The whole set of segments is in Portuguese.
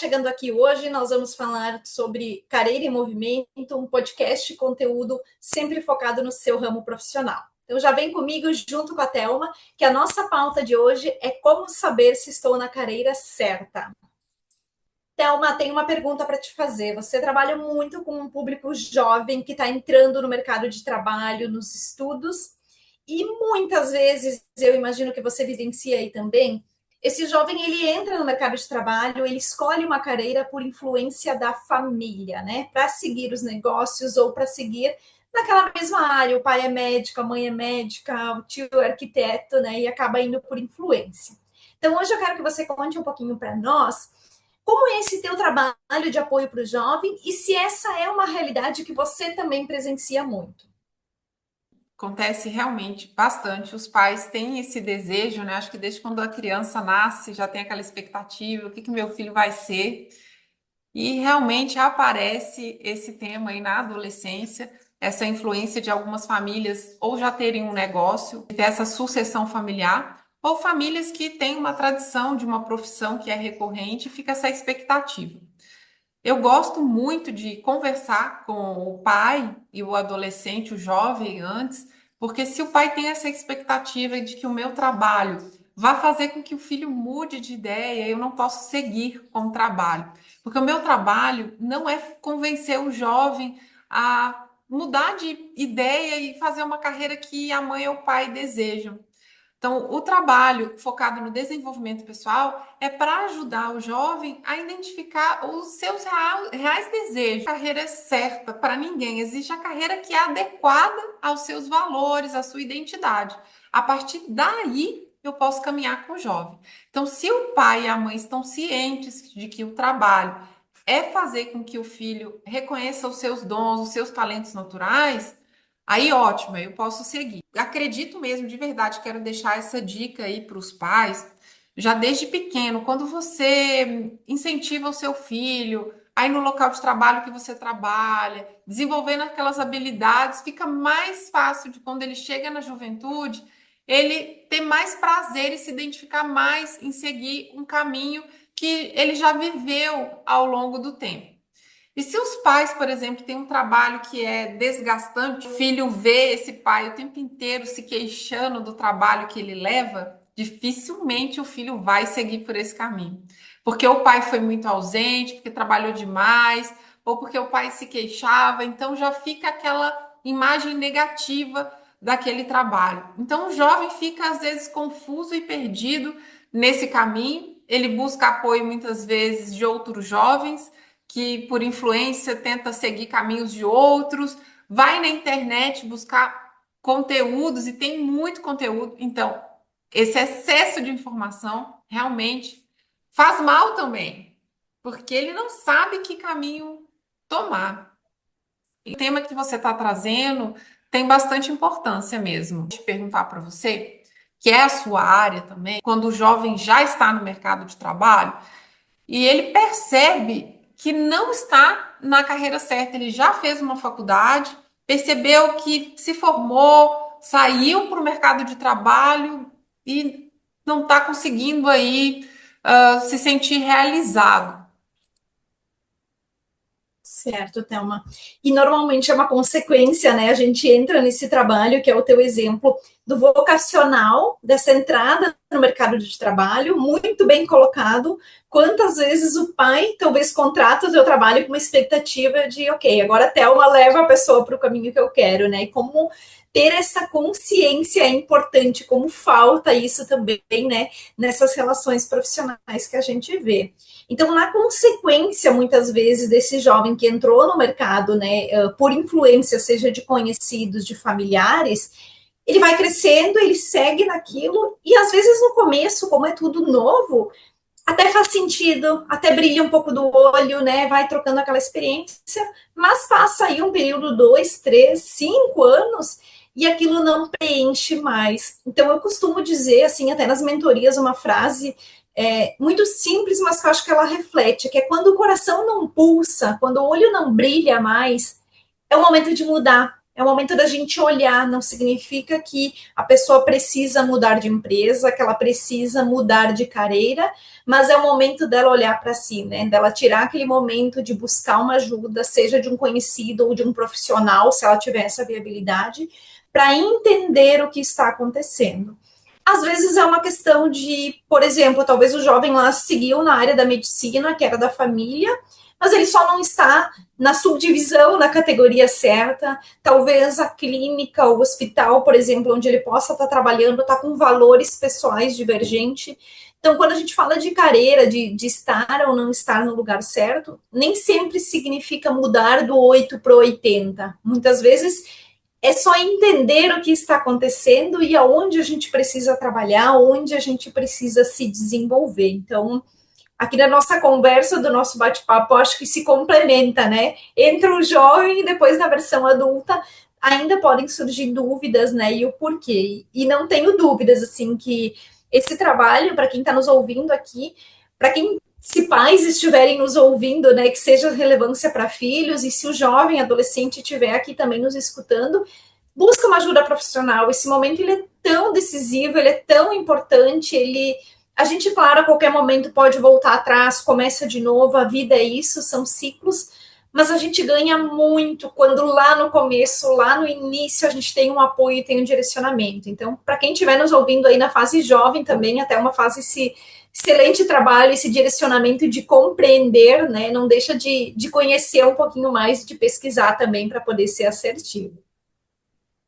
chegando aqui hoje, nós vamos falar sobre Carreira em Movimento, um podcast de conteúdo sempre focado no seu ramo profissional. Então já vem comigo junto com a Thelma, que a nossa pauta de hoje é como saber se estou na carreira certa. Thelma, tem uma pergunta para te fazer. Você trabalha muito com um público jovem que está entrando no mercado de trabalho, nos estudos, e muitas vezes, eu imagino que você vivencia aí também, esse jovem, ele entra no mercado de trabalho, ele escolhe uma carreira por influência da família, né? Para seguir os negócios ou para seguir naquela mesma área. O pai é médico, a mãe é médica, o tio é arquiteto, né? E acaba indo por influência. Então, hoje eu quero que você conte um pouquinho para nós como é esse teu trabalho de apoio para o jovem e se essa é uma realidade que você também presencia muito. Acontece realmente bastante. Os pais têm esse desejo, né? Acho que desde quando a criança nasce já tem aquela expectativa, o que meu filho vai ser? E realmente aparece esse tema aí na adolescência, essa influência de algumas famílias ou já terem um negócio, ter essa sucessão familiar, ou famílias que têm uma tradição de uma profissão que é recorrente e fica essa expectativa. Eu gosto muito de conversar com o pai e o adolescente, o jovem antes, porque se o pai tem essa expectativa de que o meu trabalho vai fazer com que o filho mude de ideia, eu não posso seguir com o trabalho. Porque o meu trabalho não é convencer o jovem a mudar de ideia e fazer uma carreira que a mãe ou o pai desejam. Então, o trabalho focado no desenvolvimento pessoal é para ajudar o jovem a identificar os seus reais desejos. A carreira é certa para ninguém, existe a carreira que é adequada aos seus valores, à sua identidade. A partir daí, eu posso caminhar com o jovem. Então, se o pai e a mãe estão cientes de que o trabalho é fazer com que o filho reconheça os seus dons, os seus talentos naturais, aí ótimo, eu posso seguir. Acredito mesmo, de verdade, quero deixar essa dica aí para os pais, já desde pequeno, quando você incentiva o seu filho, aí no local de trabalho que você trabalha, desenvolvendo aquelas habilidades, fica mais fácil de quando ele chega na juventude, ele ter mais prazer e se identificar mais em seguir um caminho que ele já viveu ao longo do tempo. E se os pais, por exemplo, têm um trabalho que é desgastante, o filho vê esse pai o tempo inteiro se queixando do trabalho que ele leva, dificilmente o filho vai seguir por esse caminho. Porque o pai foi muito ausente, porque trabalhou demais, ou porque o pai se queixava, então já fica aquela imagem negativa daquele trabalho. Então o jovem fica às vezes confuso e perdido nesse caminho, ele busca apoio muitas vezes de outros jovens que por influência tenta seguir caminhos de outros, vai na internet buscar conteúdos e tem muito conteúdo. Então, esse excesso de informação realmente faz mal também, porque ele não sabe que caminho tomar. E o tema que você está trazendo tem bastante importância mesmo. Vou te perguntar para você, que é a sua área também, quando o jovem já está no mercado de trabalho, e ele percebe que não está na carreira certa. Ele já fez uma faculdade, percebeu que se formou, saiu para o mercado de trabalho e não está conseguindo aí se sentir realizado. Certo, Thelma. E normalmente é uma consequência, né? A gente entra nesse trabalho, que é o teu exemplo, do vocacional, dessa entrada no mercado de trabalho, muito bem colocado. Quantas vezes o pai talvez contrata o teu trabalho com uma expectativa de, ok, agora a Thelma leva a pessoa para o caminho que eu quero, né? E como ter essa consciência é importante, como falta isso também, né? Nessas relações profissionais que a gente vê. Então, na consequência, muitas vezes, desse jovem que entrou no mercado, né, por influência, seja de conhecidos, de familiares, ele vai crescendo, ele segue naquilo, e às vezes no começo, como é tudo novo, até faz sentido, até brilha um pouco do olho, né, vai trocando aquela experiência, mas passa aí um período, 2, 3, 5 anos, e aquilo não preenche mais. Então, eu costumo dizer, assim, até nas mentorias, uma frase muito simples, mas que eu acho que ela reflete, que é quando o coração não pulsa, quando o olho não brilha mais, é o momento de mudar. É o momento da gente olhar, não significa que a pessoa precisa mudar de empresa, que ela precisa mudar de carreira, mas é o momento dela olhar para si, né? Dela tirar aquele momento de buscar uma ajuda, seja de um conhecido ou de um profissional, se ela tiver essa viabilidade, para entender o que está acontecendo. Às vezes é uma questão de, por exemplo, talvez o jovem lá seguiu na área da medicina, que era da família, mas ele só não está na subdivisão, na categoria certa. Talvez a clínica, o hospital, por exemplo, onde ele possa estar trabalhando, está com valores pessoais divergentes. Então, quando a gente fala de carreira, de estar ou não estar no lugar certo, nem sempre significa mudar do 8 para o 80. Muitas vezes é só entender o que está acontecendo e aonde a gente precisa trabalhar, onde a gente precisa se desenvolver. Então, aqui na nossa conversa, do nosso bate-papo, acho que se complementa, né? Entre o jovem e depois na versão adulta, ainda podem surgir dúvidas, né? E o porquê. E não tenho dúvidas, assim, que esse trabalho, para quem está nos ouvindo aqui, para quem, se pais estiverem nos ouvindo, né, que seja relevância para filhos, e se o jovem, adolescente estiver aqui também nos escutando, busca uma ajuda profissional. Esse momento ele é tão decisivo, ele é tão importante, ele a gente, claro, a qualquer momento pode voltar atrás, começa de novo, a vida é isso, são ciclos, mas a gente ganha muito quando lá no começo, lá no início, a gente tem um apoio e tem um direcionamento. Então, para quem estiver nos ouvindo aí na fase jovem também, até uma fase esse excelente trabalho, esse direcionamento de compreender, né? Não deixa de conhecer um pouquinho mais, de pesquisar também para poder ser assertivo.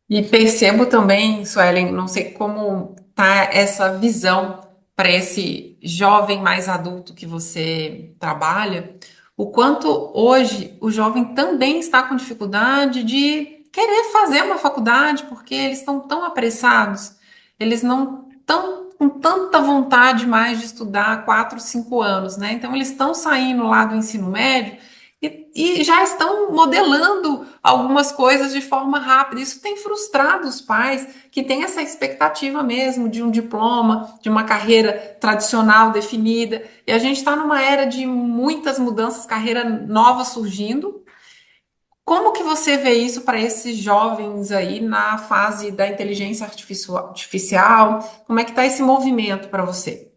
E percebo também, Suelen, não sei como tá essa visão para esse jovem mais adulto que você trabalha, o quanto hoje o jovem também está com dificuldade de querer fazer uma faculdade, porque eles estão tão apressados, eles não estão com tanta vontade mais de estudar há 4, 5 anos, né? Então eles estão saindo lá do ensino médio e já estão modelando algumas coisas de forma rápida. Isso tem frustrado os pais que têm essa expectativa mesmo de um diploma, de uma carreira tradicional definida. E a gente está numa era de muitas mudanças, carreira nova surgindo. Como que você vê isso para esses jovens aí na fase da inteligência artificial? Como é que está esse movimento para você?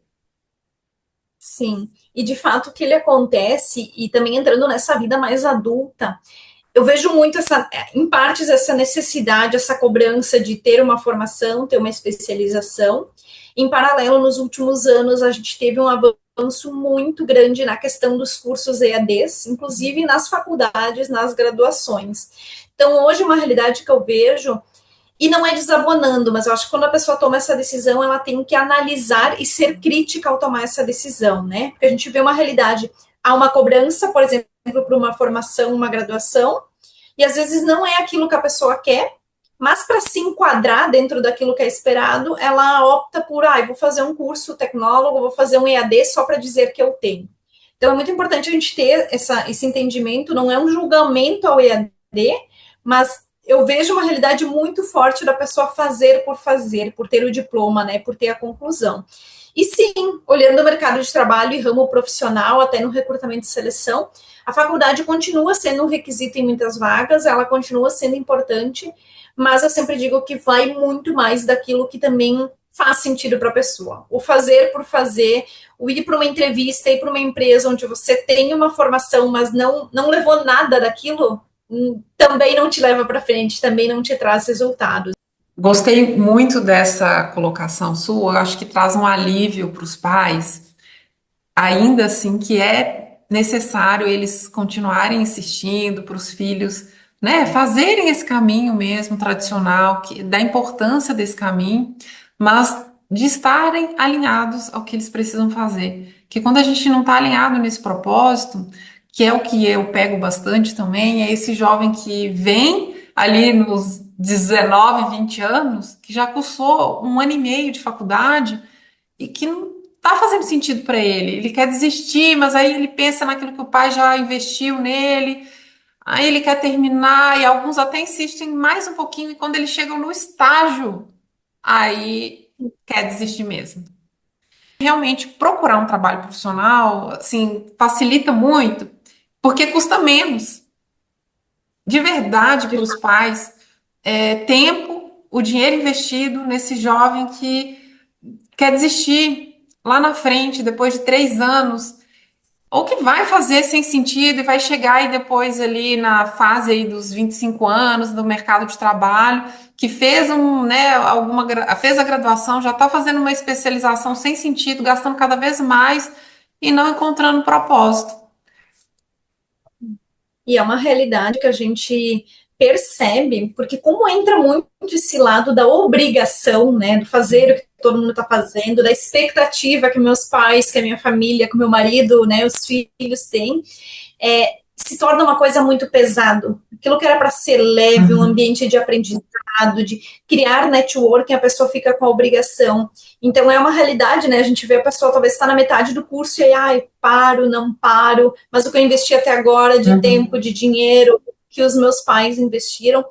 Sim, e de fato o que ele acontece, e também entrando nessa vida mais adulta, eu vejo muito essa, em partes, essa necessidade, essa cobrança de ter uma formação, ter uma especialização. Em paralelo, nos últimos anos, a gente teve um avanço muito grande na questão dos cursos EADs, inclusive nas faculdades, nas graduações. Então, hoje, uma realidade que eu vejo, e não é desabonando, mas eu acho que quando a pessoa toma essa decisão, ela tem que analisar e ser crítica ao tomar essa decisão, né? Porque a gente vê uma realidade, há uma cobrança, por exemplo, para uma formação, uma graduação, e às vezes não é aquilo que a pessoa quer, mas para se enquadrar dentro daquilo que é esperado, ela opta por, vou fazer um curso tecnólogo, vou fazer um EAD só para dizer que eu tenho. Então é muito importante a gente ter esse entendimento, não é um julgamento ao EAD, mas eu vejo uma realidade muito forte da pessoa fazer, por ter o diploma, né, por ter a conclusão. E sim, olhando o mercado de trabalho e ramo profissional, até no recrutamento e seleção, a faculdade continua sendo um requisito em muitas vagas, ela continua sendo importante, mas eu sempre digo que vai muito mais daquilo que também faz sentido para a pessoa. O fazer por fazer, o ir para uma entrevista, ir para uma empresa onde você tem uma formação, mas não levou nada daquilo, também não te leva para frente, também não te traz resultados. Gostei muito dessa colocação sua, eu acho que traz um alívio para os pais, ainda assim que é necessário eles continuarem insistindo para os filhos, né, fazerem esse caminho mesmo tradicional, da importância desse caminho, mas de estarem alinhados ao que eles precisam fazer. Que quando a gente não está alinhado nesse propósito, que é o que eu pego bastante também, é esse jovem que vem ali nos 19, 20 anos, que já cursou 1 ano e meio de faculdade e que não está fazendo sentido para ele. Ele quer desistir, mas aí ele pensa naquilo que o pai já investiu nele, aí ele quer terminar, e alguns até insistem mais um pouquinho, e quando eles chegam no estágio, aí quer desistir mesmo. Realmente procurar um trabalho profissional, assim, facilita muito, porque custa menos, de verdade, De para os pais. tempo, o dinheiro investido nesse jovem que quer desistir lá na frente, depois de 3 anos, ou que vai fazer sem sentido e vai chegar aí depois ali na fase aí dos 25 anos do mercado de trabalho, que fez fez a graduação, já está fazendo uma especialização sem sentido, gastando cada vez mais e não encontrando propósito. E é uma realidade que a gente percebe, porque como entra muito esse lado da obrigação, né, do fazer o que todo mundo está fazendo, da expectativa que meus pais, que a minha família, que o meu marido, né, os filhos têm, se torna uma coisa muito pesado. Aquilo que era para ser leve, um ambiente de aprendizado, de criar networking, a pessoa fica com a obrigação. Então é uma realidade, né? A gente vê a pessoa talvez está na metade do curso e aí, paro, não paro, mas o que eu investi até agora de tempo, de dinheiro, que os meus pais investiram.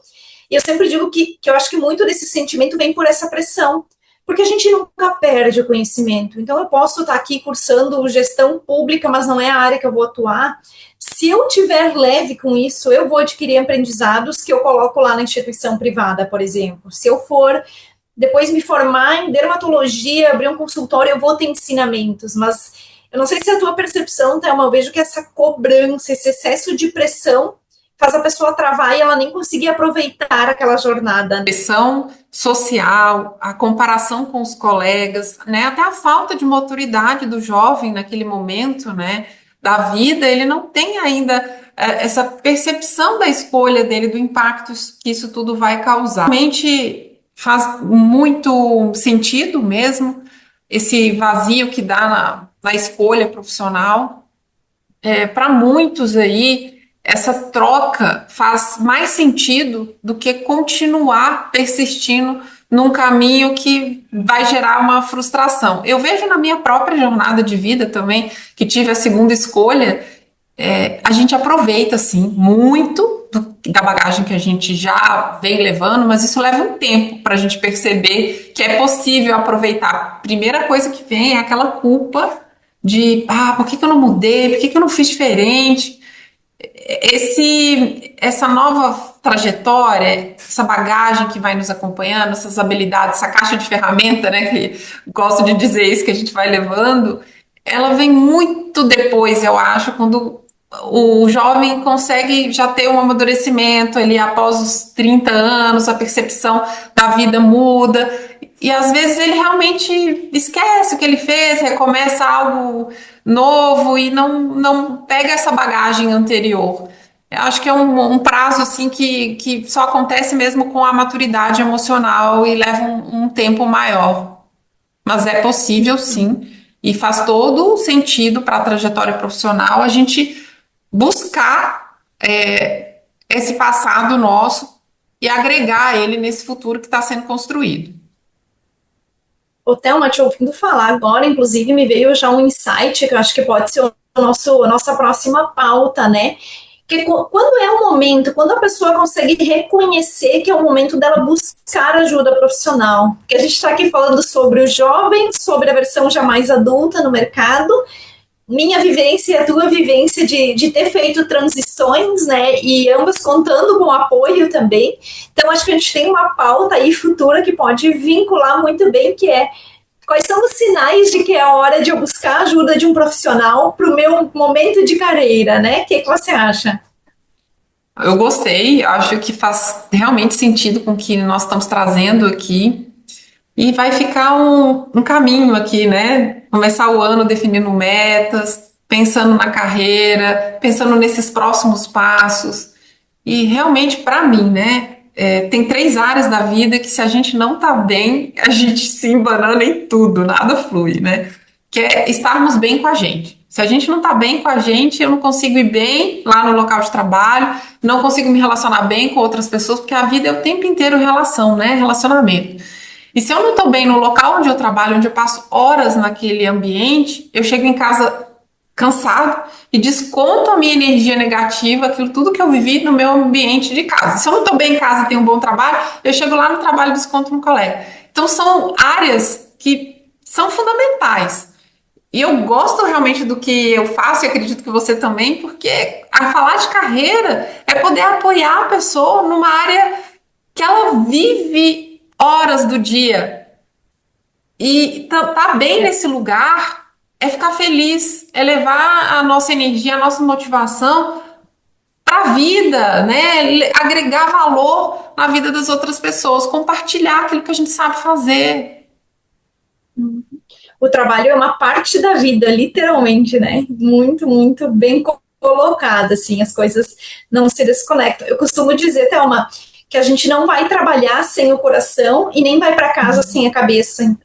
E eu sempre digo que eu acho que muito desse sentimento vem por essa pressão, porque a gente nunca perde o conhecimento. Então, eu posso estar aqui cursando gestão pública, mas não é a área que eu vou atuar. Se eu tiver leve com isso, eu vou adquirir aprendizados que eu coloco lá na instituição privada, por exemplo. Se eu for depois me formar em dermatologia, abrir um consultório, eu vou ter ensinamentos, mas eu não sei se é a tua percepção, Thelma, eu vejo que essa cobrança, esse excesso de pressão faz a pessoa travar e ela nem conseguir aproveitar aquela jornada. Pressão social, a comparação com os colegas, né? Até a falta de maturidade do jovem naquele momento, né? Da vida, ele não tem ainda essa percepção da escolha dele, do impacto que isso tudo vai causar. Realmente faz muito sentido mesmo esse vazio que dá na escolha profissional. Para muitos aí, essa troca faz mais sentido do que continuar persistindo num caminho que vai gerar uma frustração. Eu vejo na minha própria jornada de vida também, que tive a segunda escolha, a gente aproveita, assim, muito da bagagem que a gente já vem levando, mas isso leva um tempo para a gente perceber que é possível aproveitar. A primeira coisa que vem é aquela culpa de, por que eu não mudei, por que eu não fiz diferente? Essa nova trajetória, essa bagagem que vai nos acompanhando, essas habilidades, essa caixa de ferramenta, né, que gosto de dizer isso, que a gente vai levando, ela vem muito depois, eu acho, quando o jovem consegue já ter um amadurecimento ali após os 30 anos, a percepção da vida muda, e às vezes ele realmente esquece o que ele fez, recomeça algo novo e não pega essa bagagem anterior. Eu acho que é um prazo assim que só acontece mesmo com a maturidade emocional e leva um tempo maior. Mas é possível sim, e faz todo o sentido para a trajetória profissional a gente buscar esse passado nosso e agregar ele nesse futuro que está sendo construído. Ô, Thelma, te ouvindo falar agora, inclusive, me veio já um insight que eu acho que pode ser a nossa próxima pauta, né? Que quando é o momento, quando a pessoa consegue reconhecer que é o momento dela buscar ajuda profissional. Porque a gente está aqui falando sobre o jovem, sobre a versão já mais adulta no mercado, minha vivência e a tua vivência de ter feito transições, né? E ambas contando com apoio também. Então, acho que a gente tem uma pauta aí futura que pode vincular muito bem, que é quais são os sinais de que é a hora de eu buscar a ajuda de um profissional para o meu momento de carreira, né? O que você acha? Eu gostei, acho que faz realmente sentido com o que nós estamos trazendo aqui. E vai ficar um caminho aqui, né? Começar o ano definindo metas, pensando na carreira, pensando nesses próximos passos. E realmente, para mim, né? Tem 3 áreas da vida que se a gente não tá bem, a gente se embanana em tudo, nada flui, né? Que é estarmos bem com a gente. Se a gente não tá bem com a gente, eu não consigo ir bem lá no local de trabalho, não consigo me relacionar bem com outras pessoas, porque a vida é o tempo inteiro relação, né? Relacionamento. E se eu não estou bem no local onde eu trabalho, onde eu passo horas naquele ambiente, eu chego em casa cansado e desconto a minha energia negativa, aquilo tudo que eu vivi no meu ambiente de casa. Se eu não estou bem em casa e tenho um bom trabalho, eu chego lá no trabalho e desconto no colega. Então são áreas que são fundamentais. E eu gosto realmente do que eu faço e acredito que você também, porque a falar de carreira é poder apoiar a pessoa numa área que ela vive horas do dia e tá bem nesse lugar, é ficar feliz, é levar a nossa energia, a nossa motivação para a vida, né? Agregar valor na vida das outras pessoas, compartilhar aquilo que a gente sabe fazer. O trabalho é uma parte da vida, literalmente, né? Muito, muito bem colocado, assim, as coisas não se desconectam. Eu costumo dizer, Thelma, que a gente não vai trabalhar sem o coração e nem vai para casa sem a cabeça.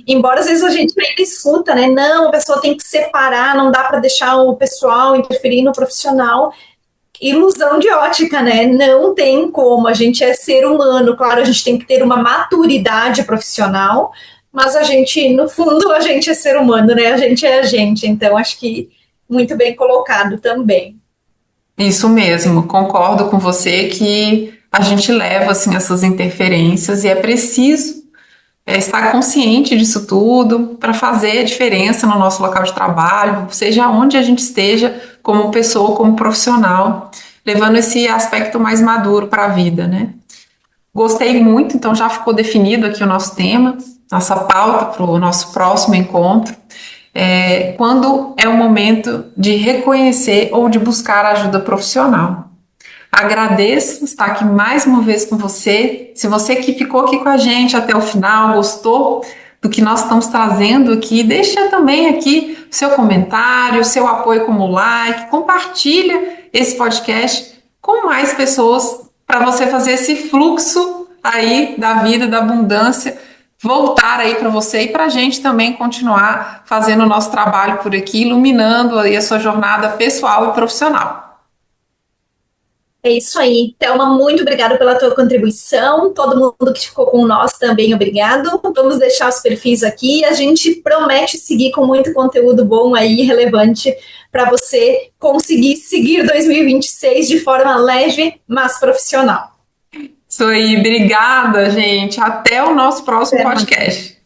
Embora às vezes a gente ainda escuta, né? Não, a pessoa tem que separar, não dá para deixar o pessoal interferir no profissional. Ilusão de ótica, né? Não tem como. A gente é ser humano, claro, a gente tem que ter uma maturidade profissional, mas a gente, no fundo, a gente é ser humano, né? A gente é a gente. Então, acho que muito bem colocado também. Isso mesmo, concordo com você que a gente leva assim essas interferências e é preciso estar consciente disso tudo para fazer a diferença no nosso local de trabalho, seja onde a gente esteja, como pessoa, como profissional, levando esse aspecto mais maduro para a vida, né? Gostei muito, então já ficou definido aqui o nosso tema, nossa pauta para o nosso próximo encontro. Quando é o momento de reconhecer ou de buscar ajuda profissional. Agradeço estar aqui mais uma vez com você. Se você que ficou aqui com a gente até o final, gostou do que nós estamos trazendo aqui, deixa também aqui o seu comentário, o seu apoio como like, compartilha esse podcast com mais pessoas para você fazer esse fluxo aí da vida, da abundância, voltar aí para você e para a gente também continuar fazendo o nosso trabalho por aqui, iluminando aí a sua jornada pessoal e profissional. É isso aí. Thelma, muito obrigada pela tua contribuição. Todo mundo que ficou com nós também, obrigado. Vamos deixar os perfis aqui. A gente promete seguir com muito conteúdo bom aí, relevante, para você conseguir seguir 2026 de forma leve, mas profissional. Isso aí, obrigada, gente. Até o nosso próximo podcast.